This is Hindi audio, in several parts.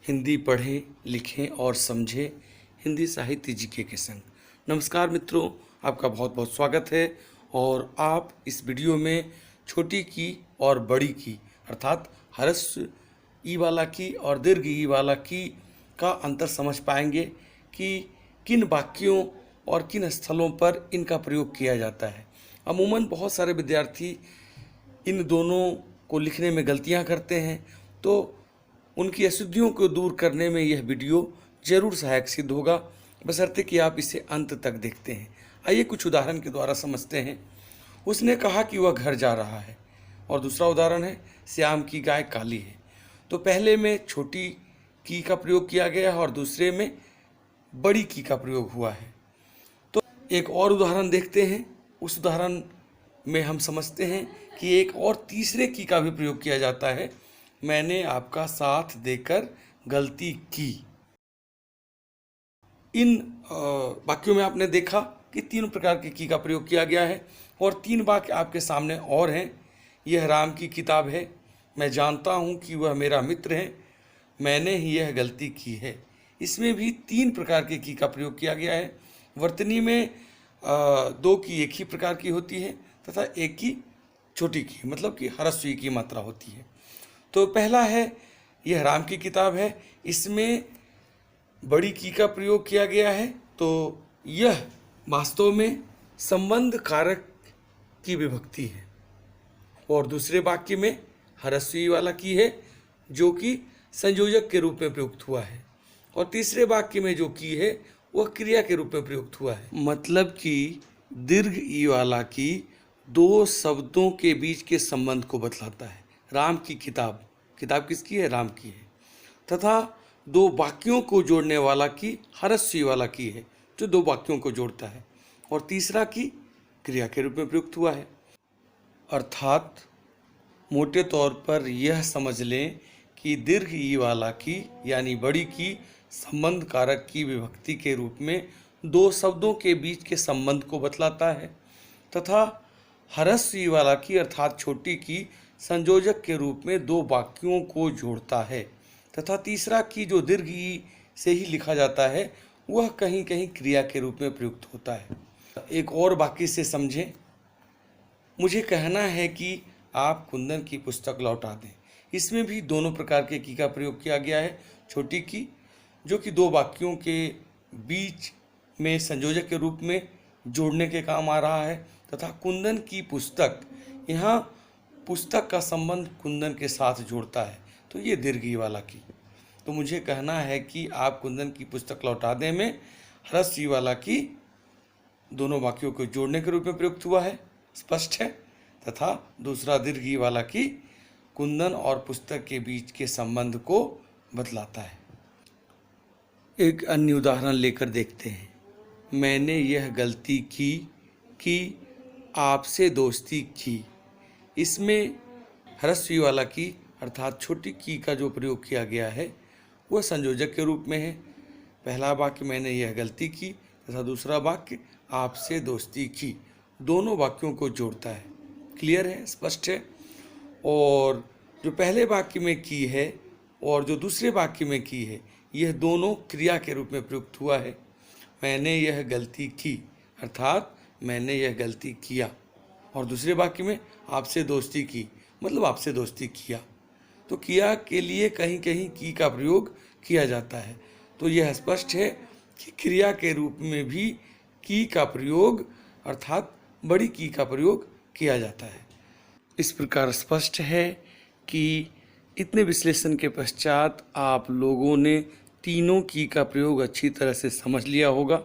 हिंदी पढ़ें, लिखें और समझें हिंदी साहित्य जीके के संग। नमस्कार मित्रों, आपका बहुत बहुत स्वागत है। और आप इस वीडियो में छोटी की और बड़ी की अर्थात ह्रस्व ई वाला की और दीर्घ ई वाला की का अंतर समझ पाएंगे कि किन वाक्यों और किन स्थलों पर इनका प्रयोग किया जाता है। अमूमन बहुत सारे विद्यार्थी इन दोनों को लिखने में गलतियां करते हैं, तो उनकी अशुद्धियों को दूर करने में यह वीडियो जरूर सहायक सिद्ध होगा, बशर्ते कि आप इसे अंत तक देखते हैं। आइए कुछ उदाहरण के द्वारा समझते हैं। उसने कहा कि वह घर जा रहा है, और दूसरा उदाहरण है श्याम की गाय काली है। तो पहले में छोटी की का प्रयोग किया गया है और दूसरे में बड़ी की का प्रयोग हुआ है। तो एक और उदाहरण देखते हैं। उस उदाहरण में हम समझते हैं कि एक और तीसरे की का भी प्रयोग किया जाता है। मैंने आपका साथ देकर गलती की। इन वाक्यों में आपने देखा कि तीन प्रकार के की का प्रयोग किया गया है, और तीन वाक्य आपके सामने और हैं। यह राम की किताब है, मैं जानता हूँ कि वह मेरा मित्र है, मैंने ही यह गलती की है। इसमें भी तीन प्रकार के की का प्रयोग किया गया है। वर्तनी में दो की एक ही प्रकार की होती है तथा एक की छोटी की, मतलब कि ह्रस्व की मात्रा होती है। तो पहला है यह राम की किताब है, इसमें बड़ी की का प्रयोग किया गया है। तो यह वास्तव में संबंध कारक की विभक्ति है। और दूसरे वाक्य में ह्रस्व वाला की है, जो कि संयोजक के रूप में प्रयुक्त हुआ है। और तीसरे वाक्य में जो की है वह क्रिया के रूप में प्रयुक्त हुआ है। मतलब कि दीर्घ ई वाला की दो शब्दों के बीच के संबंध को बतलाता है। राम की किताब, किताब किसकी है? राम की है। तथा दो वाक्यों को जोड़ने वाला की ह्रस्व वाला की है, जो दो वाक्यों को जोड़ता है। और तीसरा की क्रिया के रूप में प्रयुक्त हुआ है। अर्थात मोटे तौर पर यह समझ लें कि दीर्घ ई वाला की यानी बड़ी की संबंध कारक की विभक्ति के रूप में दो शब्दों के बीच के संबंध को बतलाता है, तथा ह्रस्व ई वाला की अर्थात छोटी की संयोजक के रूप में दो वाक्यों को जोड़ता है, तथा तीसरा की जो दीर्घ ई से ही लिखा जाता है वह कहीं कहीं क्रिया के रूप में प्रयुक्त होता है। एक और वाक्य से समझें। मुझे कहना है कि आप कुंदन की पुस्तक लौटा दें। इसमें भी दोनों प्रकार के की का प्रयोग किया गया है। छोटी की जो कि दो वाक्यों के बीच में संयोजक के रूप में जोड़ने के काम आ रहा है, तथा कुंदन की पुस्तक, यहाँ पुस्तक का संबंध कुंदन के साथ जोड़ता है, तो ये दीर्घ ई वाला की। तो मुझे कहना है कि आप कुंदन की पुस्तक लौटा दें में ह्रस्व ई वाला की दोनों वाक्यों को जोड़ने के रूप में प्रयुक्त हुआ है, स्पष्ट है। तथा दूसरा दीर्घ ई वाला की कुंदन और पुस्तक के बीच के संबंध को बतलाता है। एक अन्य उदाहरण लेकर देखते हैं। मैंने यह गलती की कि आपसे दोस्ती की। इसमें ह्रस्व ई वाला की अर्थात छोटी की का जो प्रयोग किया गया है वह संयोजक के रूप में है। पहला वाक्य मैंने यह गलती की तथा दूसरा वाक्य आपसे दोस्ती की, दोनों वाक्यों को जोड़ता है। क्लियर है, स्पष्ट है। और जो पहले वाक्य में की है और जो दूसरे वाक्य में की है, यह दोनों क्रिया के रूप में प्रयुक्त हुआ है। मैंने यह गलती की अर्थात मैंने यह गलती किया, और दूसरे वाक्य में आपसे दोस्ती की, मतलब आपसे दोस्ती किया। तो किया के लिए कहीं कहीं की का प्रयोग किया जाता है। तो यह स्पष्ट है कि क्रिया के रूप में भी की का प्रयोग अर्थात बड़ी की का प्रयोग किया जाता है। इस प्रकार स्पष्ट है कि इतने विश्लेषण के पश्चात आप लोगों ने तीनों की का प्रयोग अच्छी तरह से समझ लिया होगा।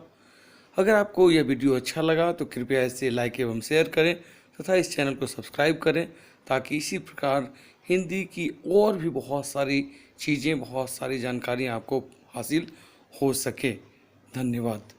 अगर आपको यह वीडियो अच्छा लगा तो कृपया इसे लाइक एवं शेयर करें तथा इस चैनल को सब्सक्राइब करें, ताकि इसी प्रकार हिंदी की और भी बहुत सारी चीज़ें, बहुत सारी जानकारियाँ आपको हासिल हो सके। धन्यवाद।